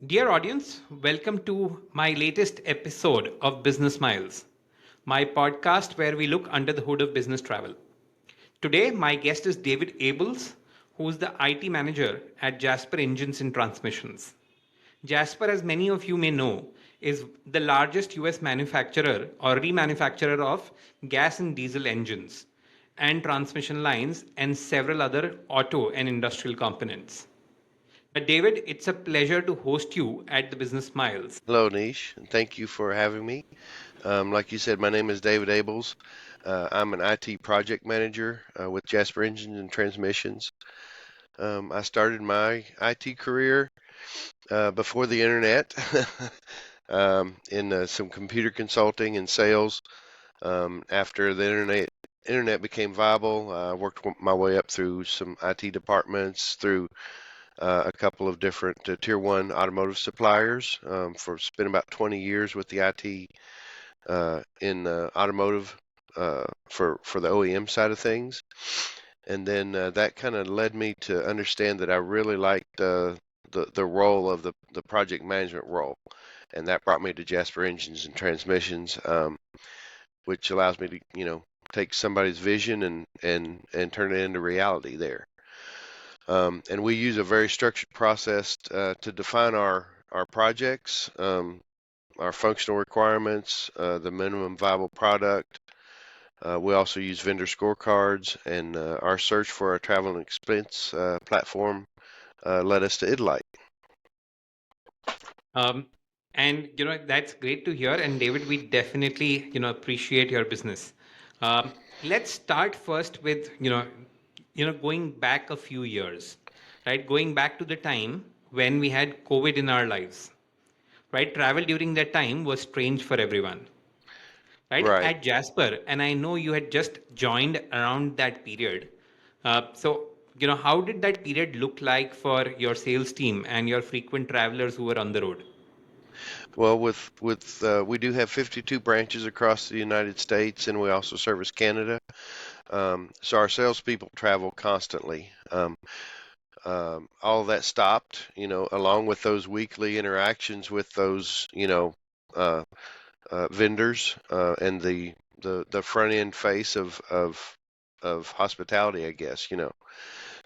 Dear audience, welcome to my latest episode of Business Miles, my podcast where we look under the hood of business travel. Today, my guest is David Abels, who is the IT manager at Jasper Engines and Transmissions. Jasper, as many of you may know, is the largest US manufacturer or remanufacturer of gas and diesel engines and transmission lines and several other auto and industrial components. David, it's a pleasure to host you at the Business Miles. Hello, Nish, and thank you for having me. Like you said, my name is David Abels. I'm an IT project manager with Jasper Engines and Transmissions. I started my IT career before the internet in some computer consulting and sales. After the internet became viable, I worked my way up through some IT departments, through a couple of different tier one automotive suppliers. For spent about 20 years with the IT in automotive for the OEM side of things, and then that kind of led me to understand that I really liked the role of the project management role, and that brought me to Jasper Engines and Transmissions, which allows me to take somebody's vision and turn it into reality there. And we use a very structured process to define our projects, our functional requirements, the minimum viable product. We also use vendor scorecards, and our search for a travel and expense platform led us to Idlite. Um, and that's great to hear. And David, we definitely appreciate your business. Let's start first with going back a few years, right? Going back to the time when we had COVID in our lives, right? Travel during that time was strange for everyone, right? Right. At Jasper, and I know you had just joined around that period. So how did that period look like for your sales team and your frequent travelers who were on the road? Well, with we do have 52 branches across the United States, and we also service Canada. So our salespeople travel constantly. All of that stopped, along with those weekly interactions with those, uh, vendors and the front end face of hospitality, I guess.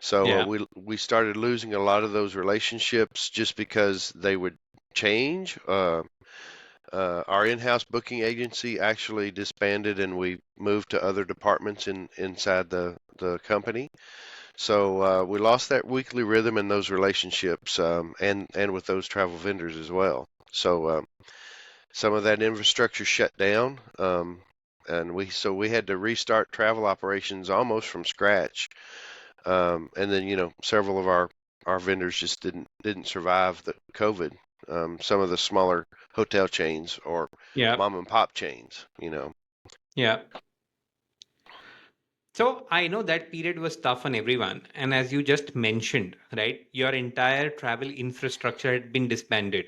So Yeah. we started losing a lot of those relationships just because they would change. Our in-house booking agency actually disbanded, and we moved to other departments inside the company. So we lost that weekly rhythm and those relationships, and with those travel vendors as well. So some of that infrastructure shut down, and we had to restart travel operations almost from scratch. And then several of our vendors just didn't survive the COVID. Some of the smaller hotel chains or Yeah. mom and pop chains. Yeah. So I know that period was tough on everyone. And as you just mentioned, right, your entire travel infrastructure had been disbanded,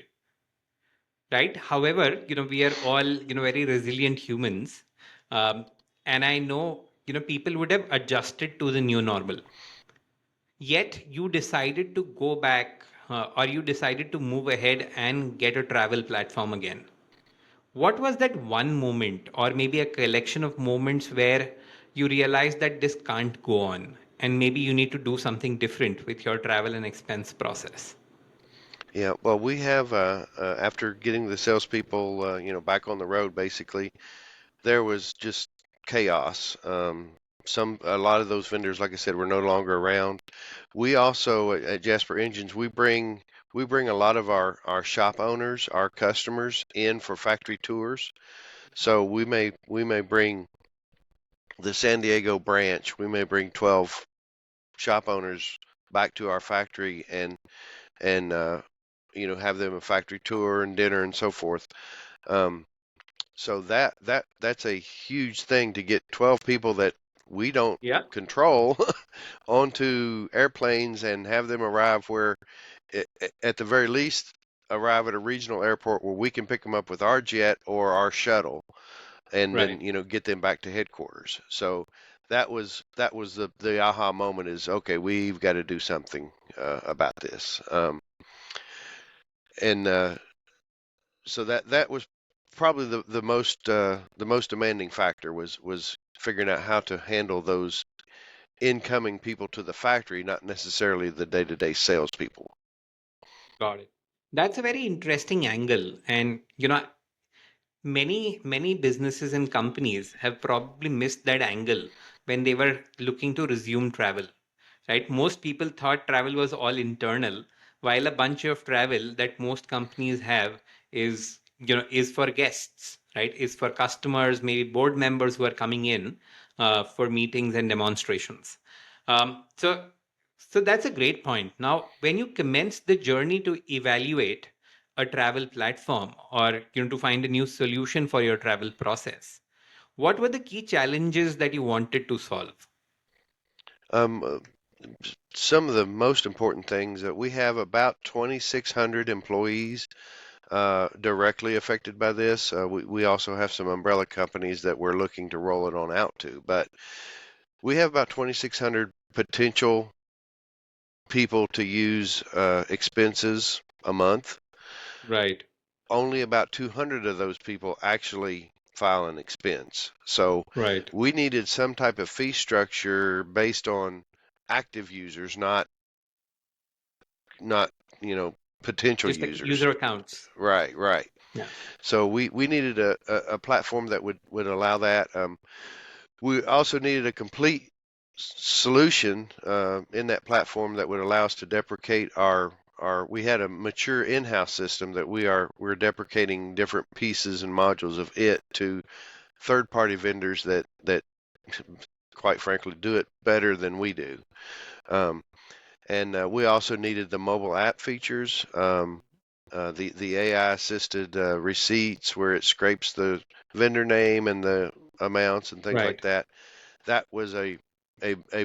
right? However, we are all, very resilient humans. Um, and I know, people would have adjusted to the new normal. Yet you decided to go back or you decided to move ahead and get a travel platform again. What was that one moment, or maybe a collection of moments, where you realized that this can't go on and maybe you need to do something different with your travel and expense process? Yeah, well, we have after getting the salespeople, back on the road, basically, there was just chaos. A lot of those vendors, like I said, were no longer around. We also at Jasper Engines, we bring a lot of our shop owners, our customers in for factory tours. So we may bring the San Diego branch, we may bring 12 shop owners back to our factory and have them a factory tour and dinner and so forth. Um, so that's a huge thing to get 12 people that we don't Yeah. control onto airplanes and have them arrive where, at the very least, arrive at a regional airport where we can pick them up with our jet or our shuttle, and Right. then get them back to headquarters. So that was the aha moment, is okay, we've got to do something about this. and so that was probably the most demanding factor was figuring out how to handle those incoming people to the factory, not necessarily the day-to-day salespeople. Got it. That's a very interesting angle. And, many businesses and companies have probably missed that angle when they were looking to resume travel, right? Most people thought travel was all internal, while a bunch of travel that most companies have is for guests, right? Is for customers, maybe board members who are coming in for meetings and demonstrations. Um, so so that's a great point. Now when you commence the journey to evaluate a travel platform, or to find a new solution for your travel process, what were the key challenges that you wanted to solve? Um, uh, some of the most important things that we have about 2,600 employees directly affected by this. We also have some umbrella companies that we're looking to roll it on out to, but we have about 2,600 potential people to use expenses a month. Right. Only about 200 of those people actually file an expense. So Right. we needed some type of fee structure based on active users, not, you know, potential Just like users. user accounts. Right, right. Yeah. So we needed a platform that would allow that. We also needed a complete solution in that platform that would allow us to deprecate our. We had a mature in-house system that we're deprecating different pieces and modules of it to third-party vendors that quite frankly do it better than we do. Um, and we also needed the mobile app features, the AI assisted receipts where it scrapes the vendor name and the amounts and things like Right. that. That was a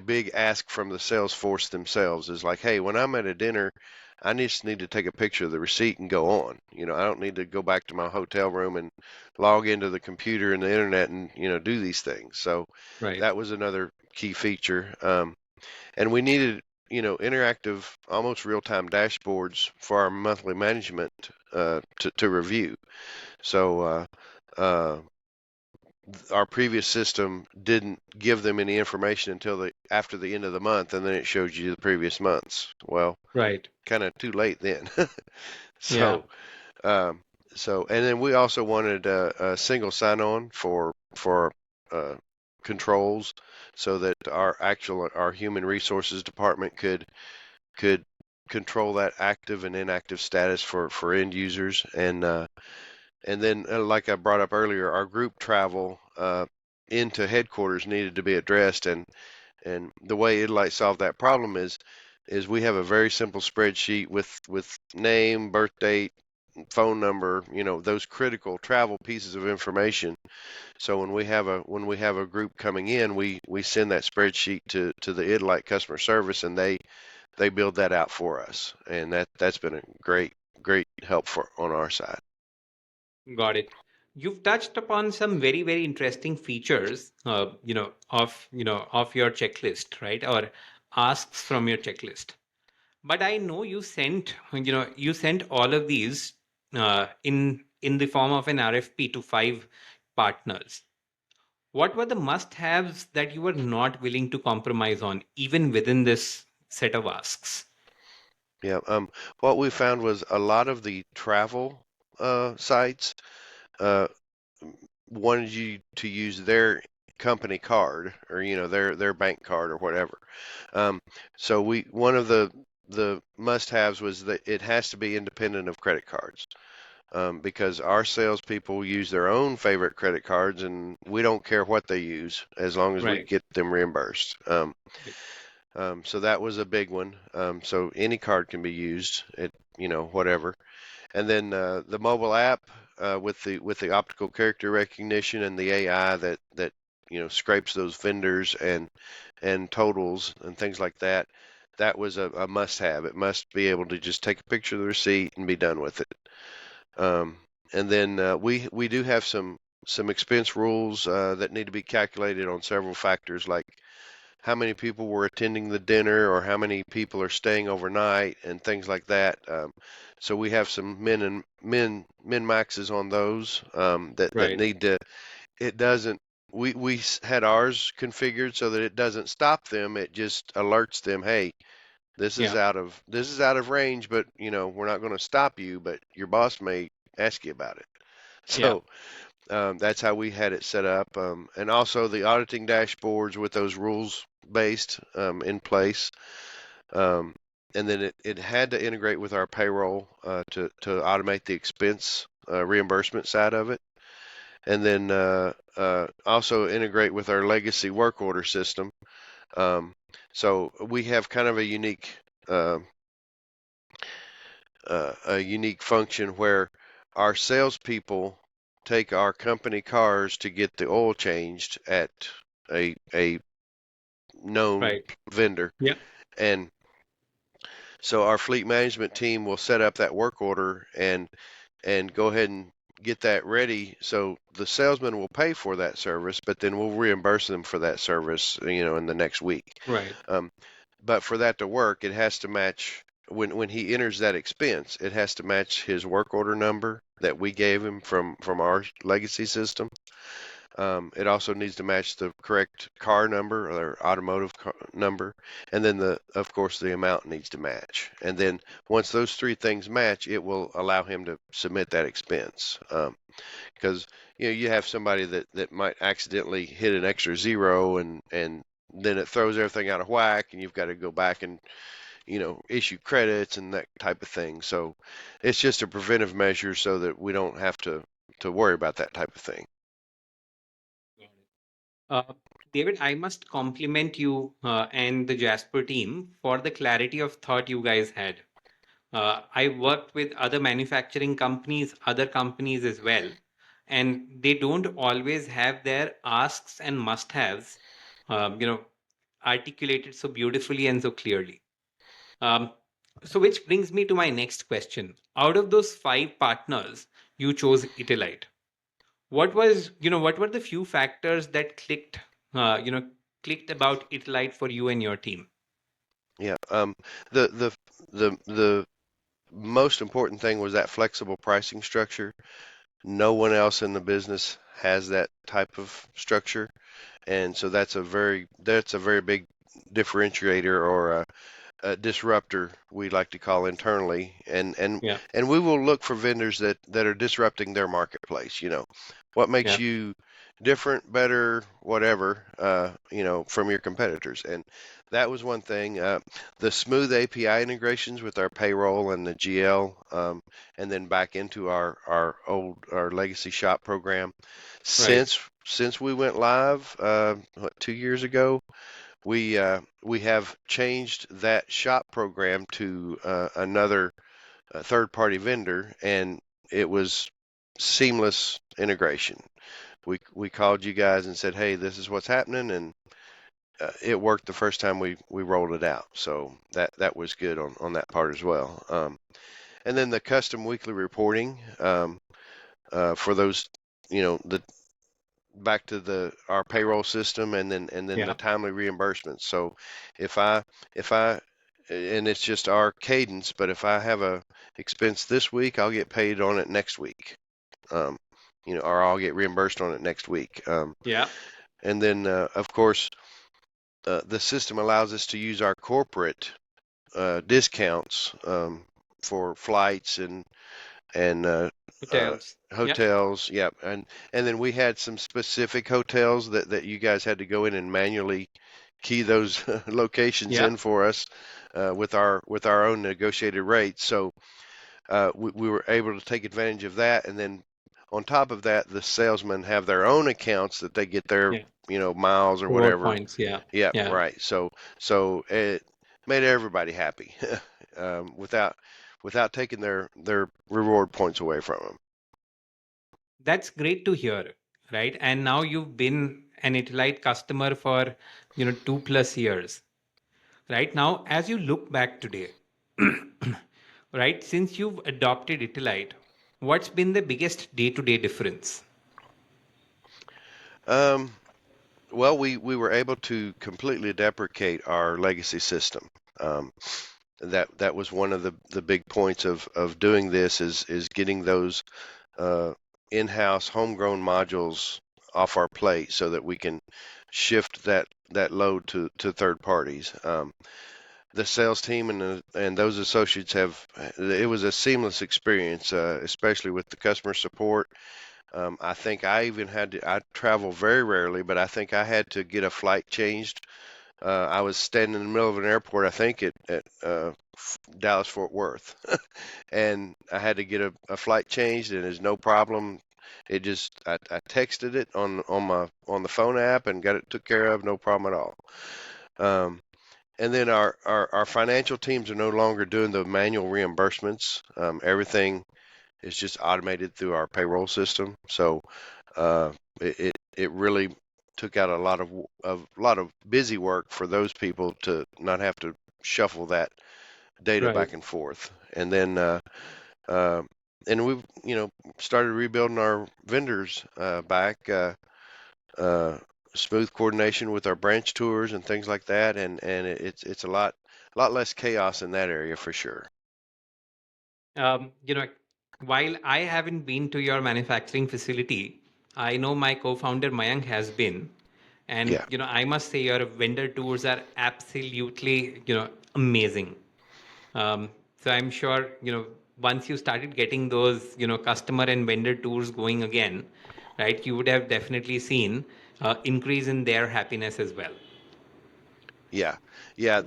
big ask from the sales force themselves. Is like, hey, when I'm at a dinner, I just need to take a picture of the receipt and go on. I don't need to go back to my hotel room and log into the computer and the internet and do these things. So Right. that was another key feature. And we needed interactive, almost real-time dashboards for our monthly management to review. So uh, our previous system didn't give them any information until after the end of the month, and then it showed you the previous months. Well, Right. kind of too late then. Yeah. so um, and then we also wanted a single sign-on for uh, controls, so that our human resources department could control that active and inactive status for end users. And then, like I brought up earlier, our group travel into headquarters needed to be addressed. And the way Idlite solved that problem is we have a very simple spreadsheet with name, birth date, phone number, those critical travel pieces of information. So when we have a group coming in, we send that spreadsheet to the Idlite customer service, and they build that out for us. And that's been a great help for on our side. Got it. You've touched upon some very, very interesting features, of your checklist, right? Or asks from your checklist. But I know you sent all of these in the form of an RFP to 5 partners. What were the must-haves that you were not willing to compromise on, even within this set of asks? Yeah. What we found was a lot of the travel sites uh, wanted you to use their company card, or their bank card or whatever. Um, so one of the must-haves was that it has to be independent of credit cards. Because our salespeople use their own favorite credit cards, and we don't care what they use as long as we Right. get them reimbursed. So that was a big one. So any card can be used at whatever. And then the mobile app with the optical character recognition and the AI that scrapes those vendors and totals and things like that. That was a must-have. It must be able to just take a picture of the receipt and be done with it. Um, and then we do have some expense rules that need to be calculated on several factors, like how many people were attending the dinner or how many people are staying overnight and things like that. So we have some min maxes on those that Right. need to. It doesn't. We had ours configured so that it doesn't stop them. It just alerts them, hey, Yeah. this is out of range, but we're not going to stop you, but your boss may ask you about it. Yeah. So that's how we had it set up, and also the auditing dashboards with those rules based in place. Um, and then it had to integrate with our payroll to automate the expense reimbursement side of it, and then also integrate with our legacy work order system. Um, so we have kind of uh, a unique function where our salespeople take our company cars to get the oil changed at a known Right. vendor, Yeah. and so our fleet management team will set up that work order and go ahead and get that ready. So the salesman will pay for that service, but then we'll reimburse them for that service, in the next week. Right. Um, but for that to work, it has to match when he enters that expense. It has to match his work order number that we gave him from our legacy system. It also needs to match the correct car number or automotive number, and then of course, the amount needs to match. And then once those three things match, it will allow him to submit that expense. Because you have somebody that might accidentally hit an extra zero, and then it throws everything out of whack, and you've got to go back and issue credits and that type of thing. So it's just a preventive measure so that we don't have to worry about that type of thing. Got it. David, I must compliment you and the Jasper team for the clarity of thought you guys had. I worked with other manufacturing companies, other companies as well, and they don't always have their asks and must-haves, you know, articulated so beautifully and so clearly. Um, so, which brings me to my next question. Out of those five partners, you chose Italite. What were the few factors that uh, you know, clicked about Italite for you and your team? Yeah. The the the most important thing was that flexible pricing structure. No one else in the business has that type of structure, and so that's a very big differentiator or a disruptor we like to call internally, Yeah, and we will look for vendors that are disrupting their marketplace. What makes yeah, you different, better, whatever, from your competitors. And that was one thing. The smooth API integrations with our payroll and the GL, and then back into our legacy shop program. right. Since we went live, 2 years ago, we have changed that shop program to another third-party vendor, and it was seamless integration. We called you guys and said, "Hey, this is what's happening," and it worked the first time we rolled it out. So that was good on that part as well. And then the custom weekly reporting for those, the back to the our payroll system, and then the Yeah, timely reimbursements. So if I if I and it's just our cadence, but if I have a expense this week, I'll get paid on it next week. Um, or I'll get reimbursed on it next week. yeah, And then of course the system allows us to use our corporate discounts for flights and uh, hotels. Yeah, hotels. Yep, and then we had some specific hotels that you guys had to go in and manually key those locations yeah, in for us with our own negotiated rates. So we were able to take advantage of that, and then on top of that, the salesmen have their own accounts that they get their yeah. miles or Reward whatever. points. Yeah, Yep, yeah. right. So it made everybody happy without taking their reward points away from them. That's great to hear, right? And now you've been an Italite customer for 2+ years, right? Now, as you look back today, right, since you've adopted Italite, what's been the biggest day-to-day difference? Um, Well, we were able to completely deprecate our legacy system. Um, that was one of the big points of doing this is getting those uh, in-house homegrown modules off our plate so that we can shift that load to third parties. The sales team and those associates have it was a seamless experience, especially with the customer support. I think I even had to, I travel very rarely, but I think I had to get a flight changed. I was standing in the middle of an airport, I think at Dallas Fort Worth, and I had to get a flight changed, and there's no problem. It just I texted it on the phone app and got it took care of, no problem at all. Um, and then our financial teams are no longer doing the manual reimbursements. Everything is just automated through our payroll system. So it really took out a lot of busy work for those people to not have to shuffle that data Right. back and forth. Uh, and we've started rebuilding our vendors back. Uh, Smooth coordination with our branch tours and things like that, and it's a lot less chaos in that area for sure. You know, while I haven't been to your manufacturing facility, I know my co-founder Mayank has been, and Yeah, I must say your vendor tours are absolutely, amazing. So I'm sure, once you started getting those, customer and vendor tours going again, right, you would have definitely seen increase in their happiness as well. yeah, yeah.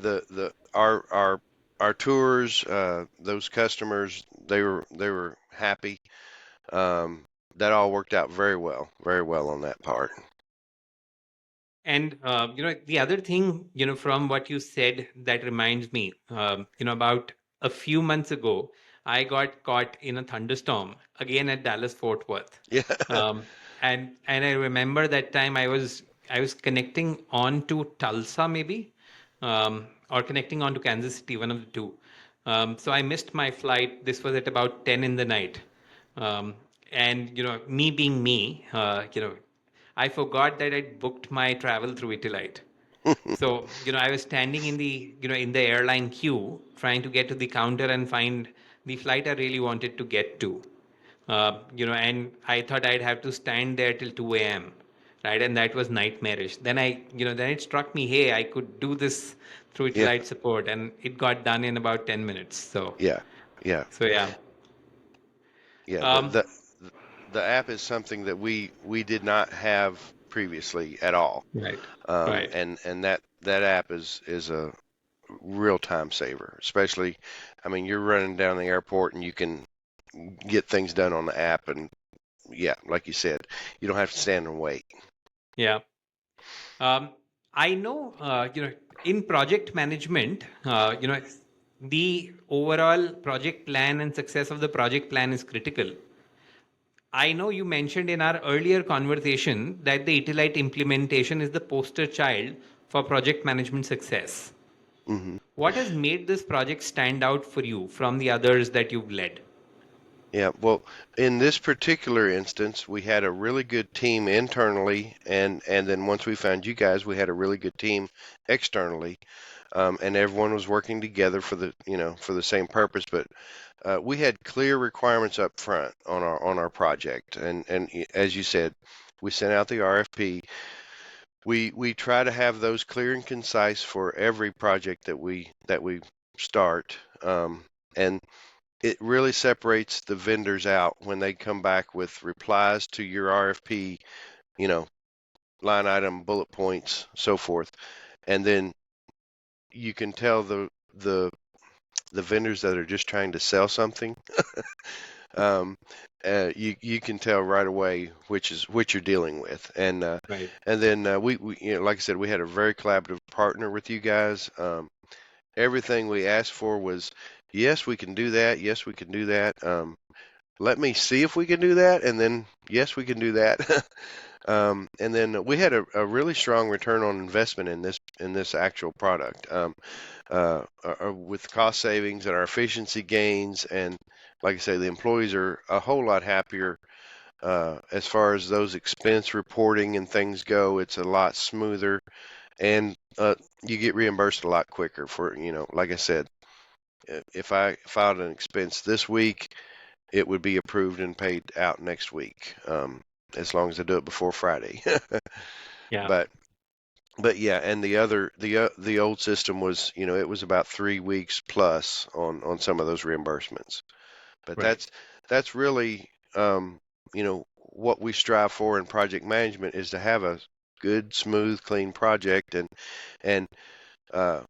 Our tours, those customers, they were happy. Um, that all worked out very well on that part. And the other thing, from what you said, that reminds me, about a few months ago, I got caught in a thunderstorm again at Dallas Fort Worth, Yeah, um, and I remember that time I was connecting on to Tulsa maybe, or connecting on to Kansas City, one of the two. So I missed my flight. This was at about 10 in the night. Um, and me being me, I forgot that I'd booked my travel through Italite. So, I was standing in the airline queue trying to get to the counter and find the flight I really wanted to get to. And I thought I'd have to stand there till 2 a.m. Right. And that was nightmarish. Then it struck me, hey, I could do this through yeah, Italite support, and it got done in about 10 minutes. yeah, yeah, So yeah. yeah. Um, The app is something that we did not have previously at all. right. Right. And that app is a real time saver, especially, I mean, you're running down the airport and you can get things done on the app, and yeah, like you said, you don't have to stand and wait. Yeah. Um, I know, in project management, the overall project plan and success of the project plan is critical. I know you mentioned in our earlier conversation that the Italite implementation is the poster child for project management success. Hmm. What has made this project stand out for you from the others that you've led? Yeah, well, in this particular instance, we had a really good team internally, and then once we found you guys, we had a really good team externally, and everyone was working together for the same purpose. But we had clear requirements up front on our project, and as you said, we sent out the RFP. We try to have those clear and concise for every project that we start, and it really separates the vendors out when they come back with replies to your RFP, you know, line item, bullet points, so forth. And then you can tell the the vendors that are just trying to sell something. Um, you can tell right away which you're dealing with, Right. and then we like I said, we had a very collaborative partner with you guys. Everything we asked for was yes, we can do that. Yes, we can do that. Let me see if we can do that, and then yes, we can do that. And then we had a really strong return on investment in this actual product, with cost savings and our efficiency gains, and like I say, the employees are a whole lot happier. As far as those expense reporting and things go, it's a lot smoother, and you get reimbursed a lot quicker for, like I said, if I filed an expense this week, it would be approved and paid out next week, as long as I do it before Friday. Yeah, But yeah, and the old system was, it was about 3 weeks plus on some of those reimbursements. But right. that's really, what we strive for in project management is to have a good, smooth, clean project, and uh,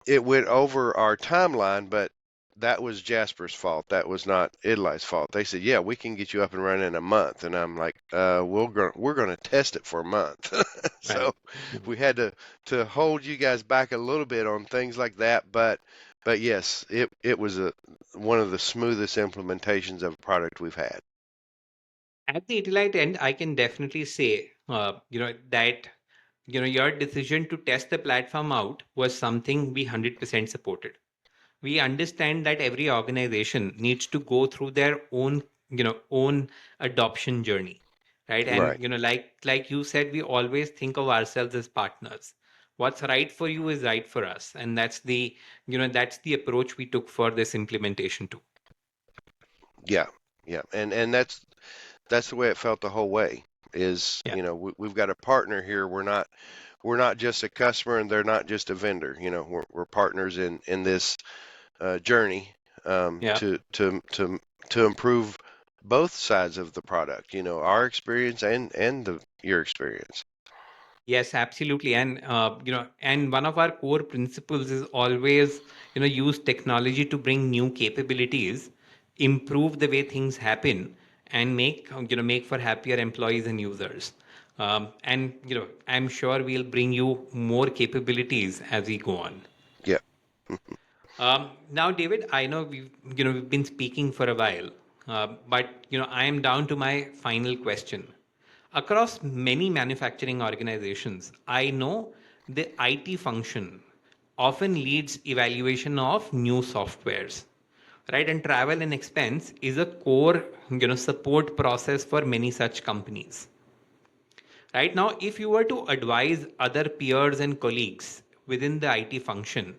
it went over our timeline, but that was Jasper's fault. That was not Idli's fault. They said, "Yeah, we can get you up and running in a month," and I'm like, we're going to test it for a month." So Right. Mhm. we had to hold you guys back a little bit on things like that, but yes, it was a one of the smoothest implementations of a product we've had. At the Elite end, I can definitely say, that your decision to test the platform out was something we 100% supported. We understand that every organization needs to go through their own adoption journey, right? Right. And like you said, we always think of ourselves as partners. What's right for you is right for us, and that's the approach we took for this implementation too. Yeah. Yeah. And that's the way it felt the whole way. Is, Yeah, we've got a partner here. We're not just a customer, and they're not just a vendor. We're partners in this journey, yeah. to improve both sides of the product. Our experience and your experience. Yes, absolutely. And one of our core principles is always, use technology to bring new capabilities, improve the way things happen, and make for happier employees and users. And I'm sure we'll bring you more capabilities as we go on. Yeah. Now, David, I know we've been speaking for a while, but I am down to my final question. Across many manufacturing organizations, I know the IT function often leads evaluation of new softwares, right? And travel and expense is a core support process for many such companies. Right now, if you were to advise other peers and colleagues within the IT function,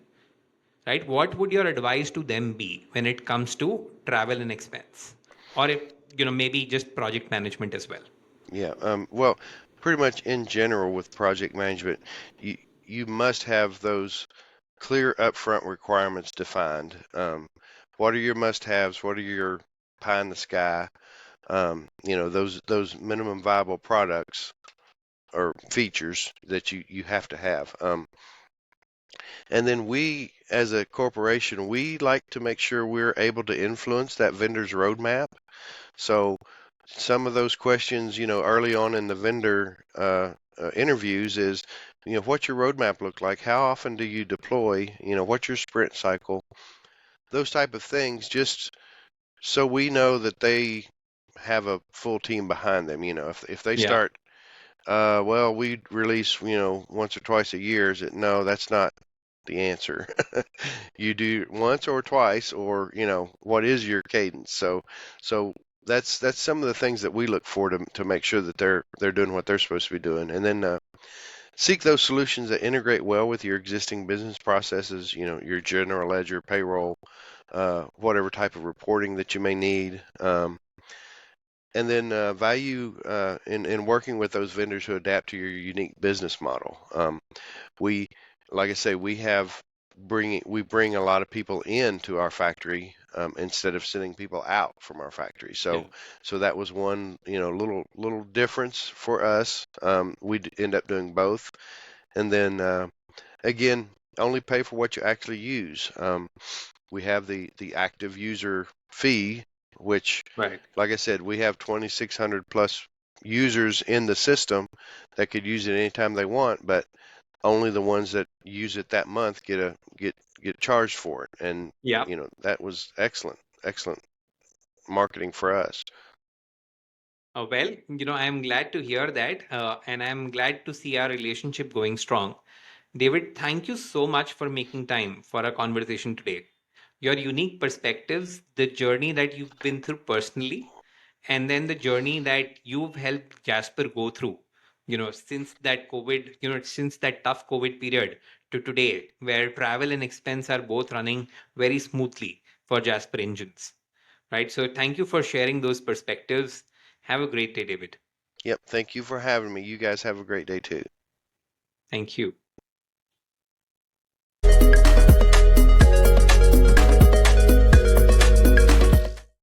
right, what would your advice to them be when it comes to travel and expense, or if, maybe just project management as well? Yeah. Well, pretty much in general with project management, you you must have those clear upfront requirements defined. What are your must-haves? What are your pie in the sky? Those minimum viable products or features that you have to have. And then we, as a corporation, we like to make sure we're able to influence that vendor's roadmap. So some of those questions, early on in the vendor interviews is, what's your roadmap look like? How often do you deploy? What's your sprint cycle? Those type of things, just so we know that they have a full team behind them. If they Yeah. start, well, we release, once or twice a year. Is it? No, that's not the answer. You do once or twice, or what is your cadence? So that's some of the things that we look for to make sure that they're doing what they're supposed to be doing, and then seek those solutions that integrate well with your existing business processes. Your general ledger, payroll, whatever type of reporting that you may need. And then value in working with those vendors who adapt to your unique business model. We, like I say, we bring a lot of people into our factory, instead of sending people out from our factory. Yeah. So that was one, little difference for us. We end up doing both, and then again, only pay for what you actually use. We have the active user fee, which, Right. like I said, we have 2,600 plus users in the system that could use it anytime they want, but only the ones that use it that month get charged for it. And Yeah. that was excellent marketing for us. Well, I'm glad to hear that, and I'm glad to see our relationship going strong. David, thank you so much for making time for our conversation today. Your unique perspectives, the journey that you've been through personally, and then the journey that you've helped Jasper go through, since that COVID, since that tough COVID period to today, where travel and expense are both running very smoothly for Jasper Engines, right? So thank you for sharing those perspectives. Have a great day, David. Yep. Thank you for having me. You guys have a great day too. Thank you.